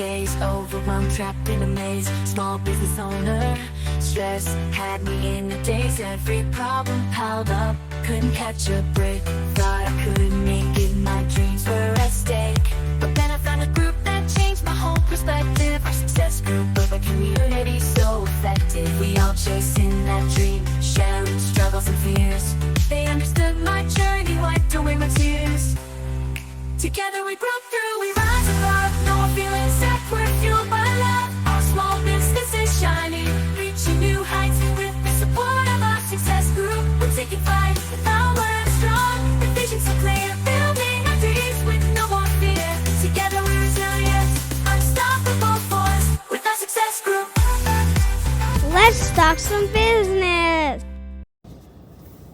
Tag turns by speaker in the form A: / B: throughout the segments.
A: days, overwhelmed, trapped in a maze. Small business owner, stress had me in a daze. Every problem piled up, couldn't catch a break. Thought I couldn't make it, my dreams were at stake. But then I found a group that changed my whole perspective. Our success group of a community so effective. We all chasing that dream, sharing struggles and fears. They understood my journey, wiped away my tears. Together we broke through, we rise above. No more feeling stuck, we're fueled by love. Our small business is shining, reaching new heights. With the support of our success group, we're taking flight. The power is strong, the vision so clear. Building our dreams with no more fear. Together we're resilient, unstoppable force. With our success group.
B: Let's talk some business.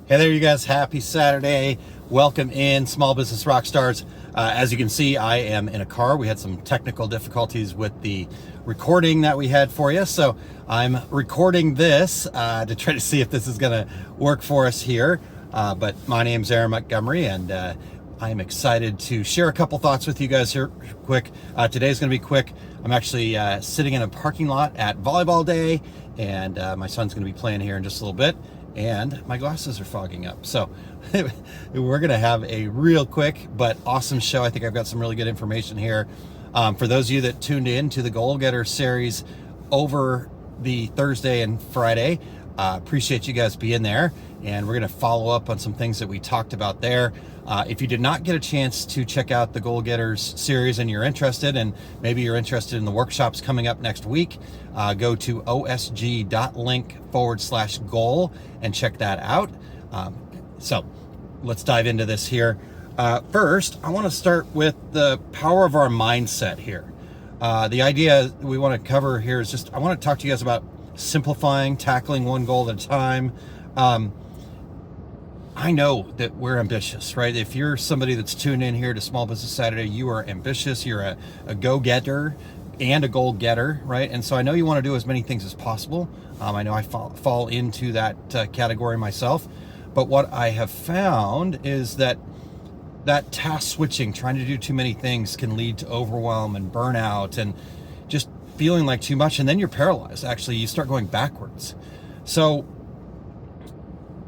C: Hey there, you guys. Happy Saturday. Welcome in, Small Business Rockstars. As you can see, I am in a car. We had some technical difficulties with the recording that we had for you. So I'm recording this to try to see if this is going to work for us here. But my name's Aaron Montgomery, and I'm excited to share a couple thoughts with you guys here quick. Today's going to be quick. I'm actually sitting in a parking lot at volleyball day, and my son's going to be playing here in just a little bit. And my glasses are fogging up. So we're going to have a real quick but awesome show. I think I've got some really good information here. For those of you that tuned in to the Goal Getter series over the Thursday and Friday, appreciate you guys being there. And we're going to follow up on some things that we talked about there. If you did not get a chance to check out the Goal Getters series and you're interested, and maybe you're interested in the workshops coming up next week, go to osg.link/goal and check that out. So let's dive into this here. First, I want to start with the power of our mindset here. The idea we want to cover here is just, I want to talk to you guys about simplifying, tackling one goal at a time. I know that we're ambitious, right? If you're somebody that's tuned in here to Small Business Saturday, you are ambitious. You're a go-getter and a goal-getter, right? And so I know you want to do as many things as possible. I know I fall into that category myself. But what I have found is that task switching, trying to do too many things, can lead to overwhelm and burnout and just feeling like too much. And then you're paralyzed. Actually, you start going backwards. So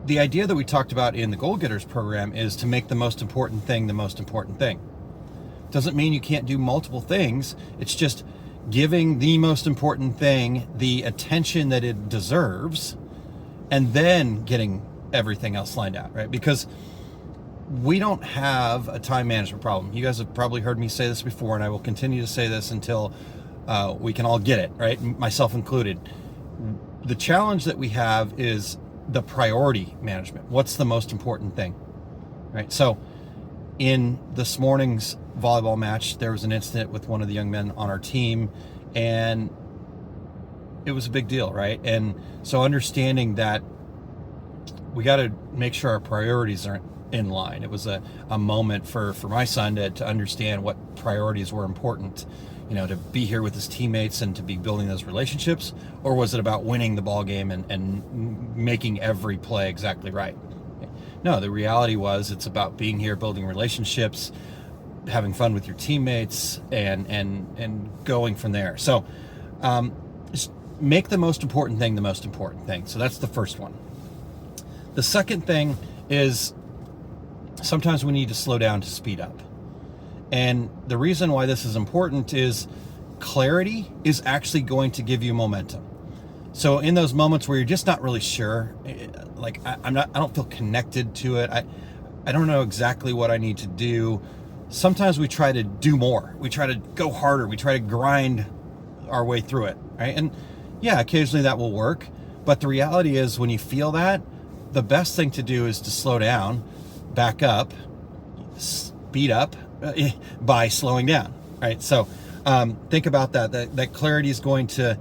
C: the idea that we talked about in the Goal Getters program is to make the most important thing the most important thing. Doesn't mean you can't do multiple things. It's just giving the most important thing the attention that it deserves, and then getting everything else lined out, right? Because we don't have a time management problem. You guys have probably heard me say this before, and I will continue to say this until we can all get it, right? Myself included. The challenge that we have is the priority management. What's the most important thing, right? So in this morning's volleyball match, there was an incident with one of the young men on our team, and it was a big deal, right? And so understanding that we got to make sure our priorities are in line. It was a moment for my son to understand what priorities were important, to be here with his teammates and to be building those relationships, or was it about winning the ball game and making every play exactly right? No, the reality was it's about being here, building relationships, having fun with your teammates, and going from there. So just make the most important thing the most important thing. So that's the first one. The second thing is sometimes we need to slow down to speed up. And the reason why this is important is clarity is actually going to give you momentum. So in those moments where you're just not really sure, like I don't feel connected to it. I don't know exactly what I need to do. Sometimes we try to do more. We try to go harder. We try to grind our way through it, right? And yeah, occasionally that will work. But the reality is when you feel that, the best thing to do is to slow down, back up, speed up by slowing down, right? So think about that clarity is going to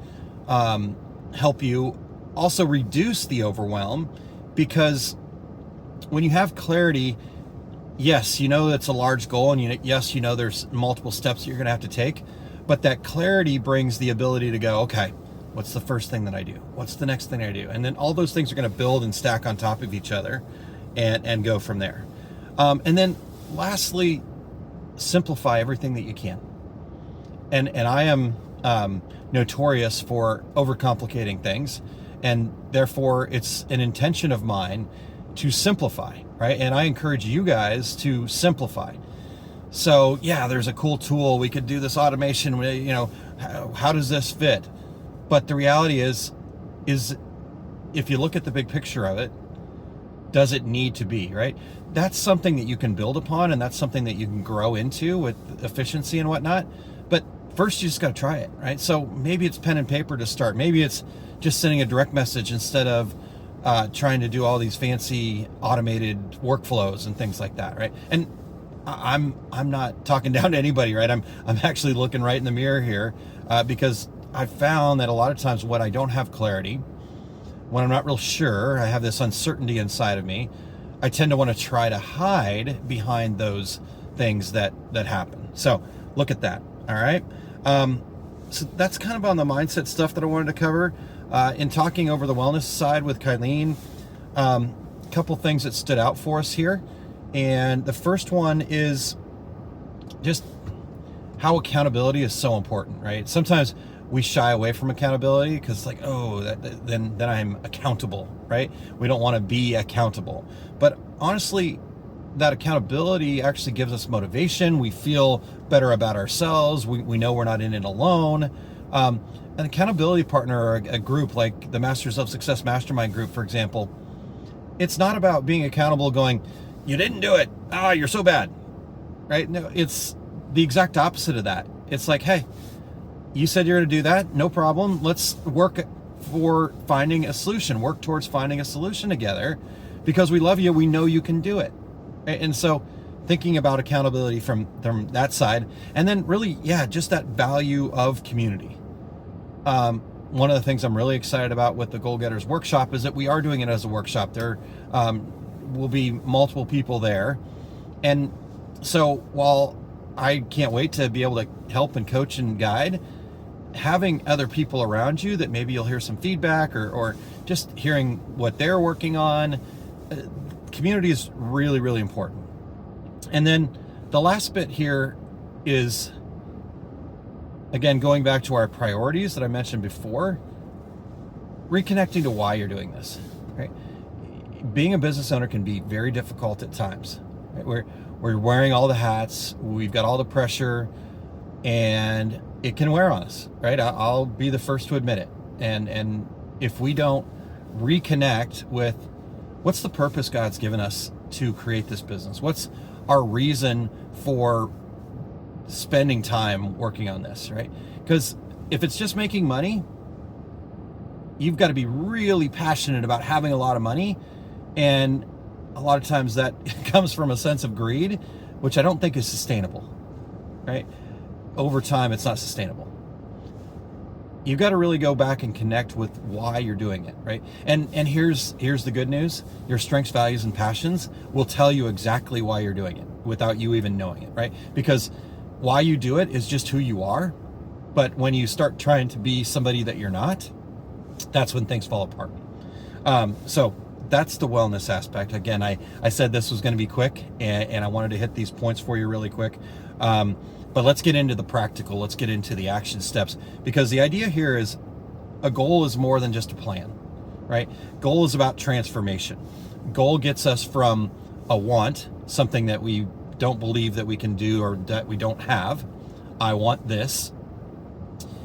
C: help you also reduce the overwhelm, because when you have clarity, yes, it's a large goal, and yes, there's multiple steps that you're going to have to take, but that clarity brings the ability to go, okay, what's the first thing that I do? What's the next thing I do? And then all those things are going to build and stack on top of each other and go from there. And then lastly, simplify everything that you can. And I am notorious for overcomplicating things, and therefore it's an intention of mine to simplify, right? And I encourage you guys to simplify. So yeah, there's a cool tool. We could do this automation. You know, how does this fit? But the reality is if you look at the big picture of it, does it need to be, right? That's something that you can build upon, and that's something that you can grow into with efficiency and whatnot. But first, you just got to try it, right? So maybe it's pen and paper to start. Maybe it's just sending a direct message instead of trying to do all these fancy automated workflows and things like that, right? And I'm not talking down to anybody, right? I'm actually looking right in the mirror here because I've found that a lot of times when I don't have clarity, when I'm not real sure, I have this uncertainty inside of me, I tend to want to try to hide behind those things that happen. So look at that. All right. So that's kind of on the mindset stuff that I wanted to cover. In talking over the wellness side with Kylene, a couple things that stood out for us here. And the first one is just how accountability is so important, right? Sometimes we shy away from accountability because it's like, oh, then I'm accountable, right? We don't want to be accountable. But honestly, that accountability actually gives us motivation. We feel better about ourselves. We know we're not in it alone. An accountability partner or a group like the Masters of Success Mastermind group, for example, it's not about being accountable going, you didn't do it. Ah, you're so bad, right? No, it's the exact opposite of that. It's like, hey, you said you're going to do that. No problem. Let's work for finding a solution, work towards finding a solution together because we love you. We know you can do it. And so thinking about accountability from that side, and then really, yeah, just that value of community. One of the things I'm really excited about with the Goal Getters workshop is that we are doing it as a workshop. There will be multiple people there. And so while I can't wait to be able to help and coach and guide, having other people around you that maybe you'll hear some feedback or just hearing what they're working on, community is really, really important. And then the last bit here is, again, going back to our priorities that I mentioned before, reconnecting to why you're doing this, right? Being a business owner can be very difficult at times, right? We're wearing all the hats, we've got all the pressure, and it can wear on us, right? I'll be the first to admit it. And if we don't reconnect with what's the purpose God's given us to create this business, what's our reason for spending time working on this, right? Because if it's just making money, you've got to be really passionate about having a lot of money, and a lot of times that comes from a sense of greed, which I don't think is sustainable, right? Over time, it's not sustainable. You've got to really go back and connect with why you're doing it, right? And here's the good news. Your strengths, values, and passions will tell you exactly why you're doing it without you even knowing it, right? Because why you do it is just who you are. But when you start trying to be somebody that you're not, that's when things fall apart. So that's the wellness aspect. Again, I said this was going to be quick, and I wanted to hit these points for you really quick. But let's get into the practical. Let's get into the action steps, because the idea here is a goal is more than just a plan, right? Goal is about transformation. Goal gets us from a want, something that we don't believe that we can do or that we don't have. I want this.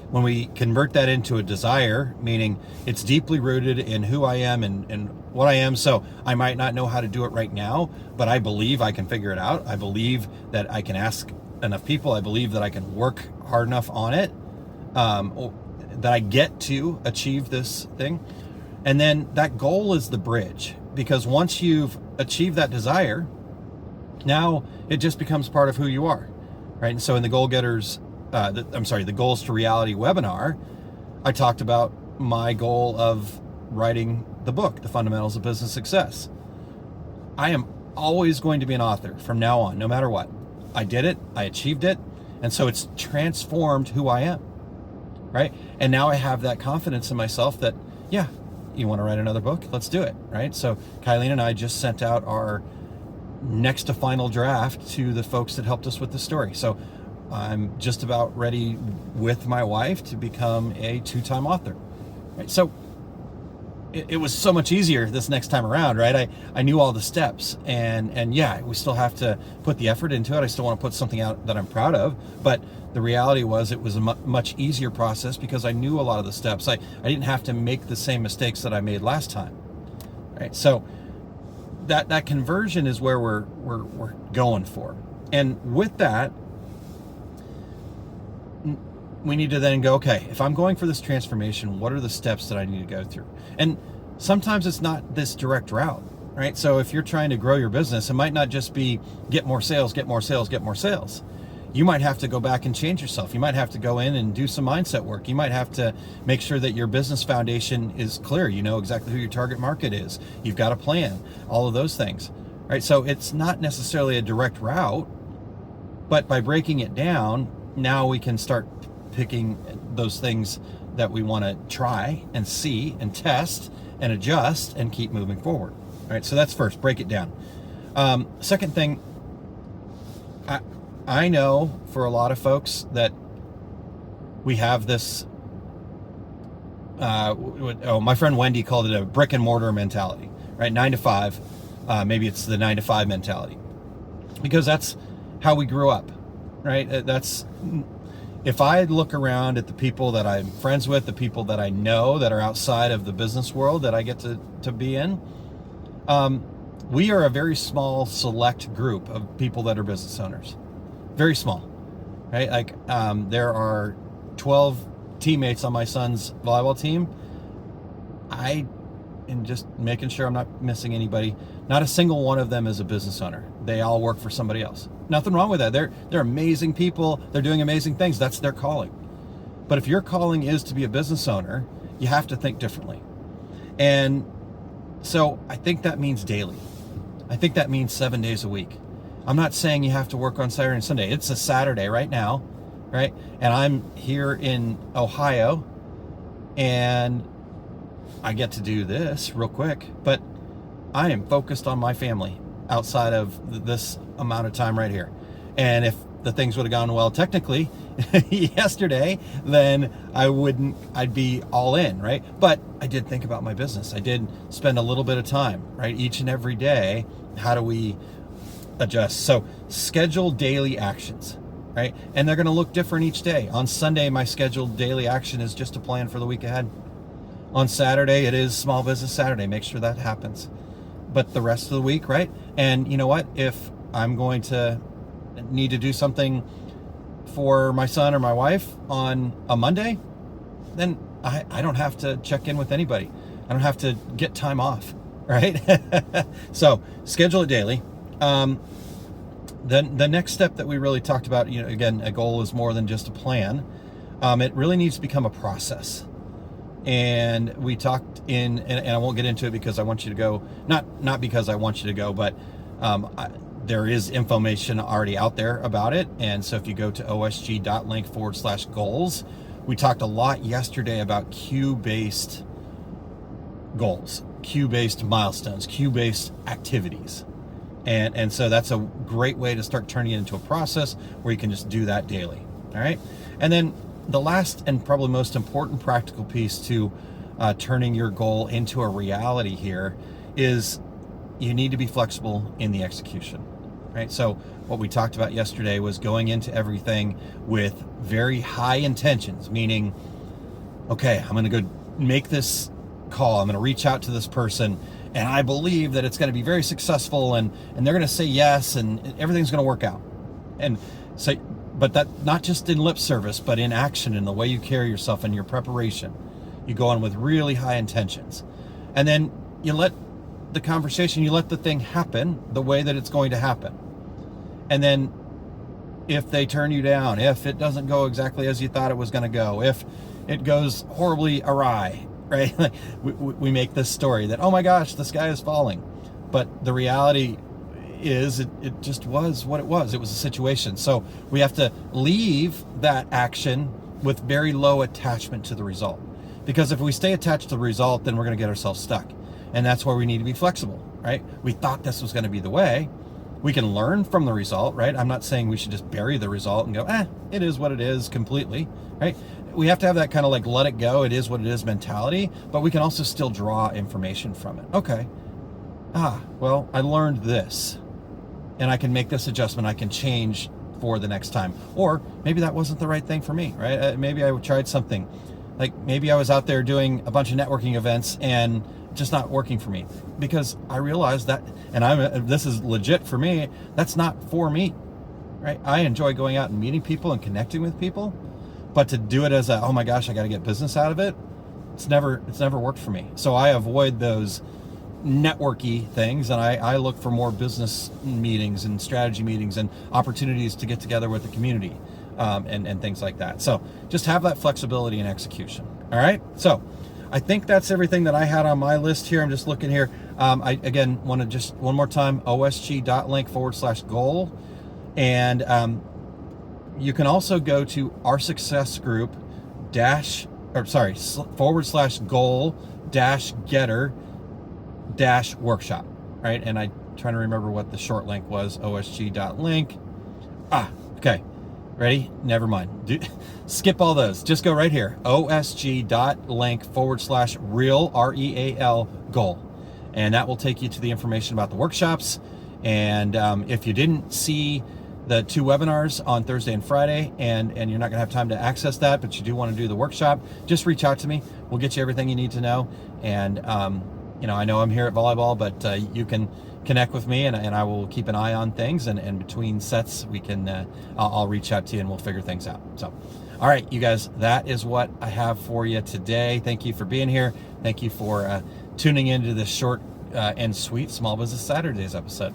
C: When we convert that into a desire, meaning it's deeply rooted in who I am and what I am. So I might not know how to do it right now, but I believe I can figure it out. I believe that I can ask enough people. I believe that I can work hard enough on it, that I get to achieve this thing. And then that goal is the bridge, because once you've achieved that desire, now it just becomes part of who you are, right? And so in the Goal Getters, the Goals to Reality webinar, I talked about my goal of writing the book, The Fundamentals of Business Success. I am always going to be an author from now on, no matter what. I did it, I achieved it, and so it's transformed who I am, right? And now I have that confidence in myself that, yeah, you want to write another book? Let's do it, right? So Kylene and I just sent out our next to final draft to the folks that helped us with the story. So I'm just about ready with my wife to become a 2-time author. Right? So it was so much easier this next time around, right? I knew all the steps, and yeah, we still have to put the effort into it. I still want to put something out that I'm proud of, but the reality was it was a much easier process because I knew a lot of the steps. I didn't have to make the same mistakes that I made last time, right? So that conversion is where we're going for. And with that, we need to then go, okay, if I'm going for this transformation, what are the steps that I need to go through? And sometimes it's not this direct route, right? So if you're trying to grow your business, it might not just be get more sales, get more sales, get more sales. You might have to go back and change yourself. You might have to go in and do some mindset work. You might have to make sure that your business foundation is clear. You know exactly who your target market is. You've got a plan, all of those things, right? So it's not necessarily a direct route, but by breaking it down, now we can start picking those things that we want to try and see and test and adjust and keep moving forward. All right, so that's first, break it down. Second thing, I know for a lot of folks that we have this, my friend Wendy called it a brick and mortar mentality, right? 9 to 5, maybe it's the 9 to 5 mentality, because that's how we grew up, right? If I look around at the people that I'm friends with, the people that I know that are outside of the business world that I get to be in, we are a very small, select group of people that are business owners. Very small, right? Like there are 12 teammates on my son's volleyball team. And just making sure I'm not missing anybody, not a single one of them is a business owner. They all work for somebody else. Nothing wrong with that. They're amazing people. They're doing amazing things. That's their calling. But if your calling is to be a business owner, you have to think differently. And so I think that means daily. I think that means 7 days a week. I'm not saying you have to work on Saturday and Sunday. It's a Saturday right now, right? And I'm here in Ohio, and I get to do this real quick, but I am focused on my family outside of this amount of time right here. And if the things would have gone well technically yesterday, then I'd be all in, right? But I did think about my business. I did spend a little bit of time, right? Each and every day, how do we adjust? So schedule daily actions, right? And they're going to look different each day. On Sunday, my scheduled daily action is just a plan for the week ahead. On Saturday, it is Small Business Saturday. Make sure that happens. But the rest of the week, right? And you know what? If I'm going to need to do something for my son or my wife on a Monday, then I don't have to check in with anybody. I don't have to get time off, right? So schedule it daily. Then the next step that we really talked about, again, a goal is more than just a plan. It really needs to become a process. And we talked and I won't get into it because I want you to go, not because I want you to go, but there is information already out there about it. And so if you go to osg.link/goals, we talked a lot yesterday about cue-based goals, cue-based milestones, cue-based activities. And so that's a great way to start turning it into a process where you can just do that daily. All right. And then the last and probably most important practical piece to turning your goal into a reality here is you need to be flexible in the execution, right? So what we talked about yesterday was going into everything with very high intentions, meaning, okay, I'm going to go make this call. I'm going to reach out to this person, and I believe that it's going to be very successful, and they're going to say yes, and everything's going to work out. And so, but that not just in lip service, but in action, in the way you carry yourself and your preparation. You go on with really high intentions, and then you let the conversation, you let the thing happen the way that it's going to happen. And then if they turn you down, if it doesn't go exactly as you thought it was going to go, if it goes horribly awry, right? we make this story that, oh my gosh, the sky is falling. But the reality is it just was what it was. It was a situation. So we have to leave that action with very low attachment to the result. Because if we stay attached to the result, then we're going to get ourselves stuck. And that's where we need to be flexible, right? We thought this was going to be the way, We can learn from the result, right? I'm not saying we should just bury the result and go, it is what it is completely, right? We have to have that kind of like let it go, it is what it is mentality, but we can also still draw information from it. Okay, well, I learned this, and I can make this adjustment, I can change for the next time. Or maybe that wasn't the right thing for me, right? Maybe I tried something, like maybe I was out there doing a bunch of networking events and just not working for me, because I realized that, and this is legit for me, that's not for me, right? I enjoy going out and meeting people and connecting with people, but to do it as a, oh my gosh, I got to get business out of it, it's never worked for me. So I avoid those networky things, and I look for more business meetings and strategy meetings and opportunities to get together with the community, and things like that. So just have that flexibility and execution. All right. So I think that's everything that I had on my list here. I'm just looking here. I again want to just one more time, osg.link/goal. And you can also go to our success group /goal-getter-workshop, right? And I'm trying to remember what the short link was, osg.link. Okay. Ready? Never mind. Skip all those. Just go right here. osg.link/real, REAL goal. And that will take you to the information about the workshops. And if you didn't see the 2 webinars on Thursday and Friday, and you're not going to have time to access that, but you do want to do the workshop, just reach out to me. We'll get you everything you need to know. And, I know I'm here at volleyball, but you can connect with me, and I will keep an eye on things, and between sets we can I'll reach out to you and we'll figure things out. So all right, you guys, that is what I have for you today. Thank you for being here. Thank you for tuning into this short and sweet Small Business Saturdays episode.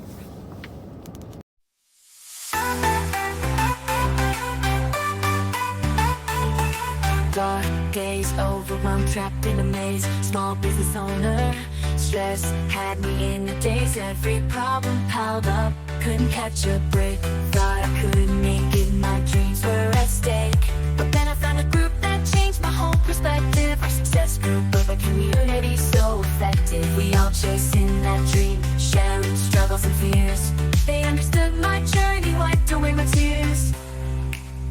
A: Dark days, overwhelmed, trapped in a maze. Small business owner, stress had me in a daze. Every problem piled up, couldn't catch a break. Thought I couldn't make it, my dreams were at stake. But then I found a group that changed my whole perspective. Our success group of a community so effective. We all chasing that dream, sharing struggles and fears. They understood my journey, wiped away my tears.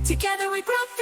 A: Together we broke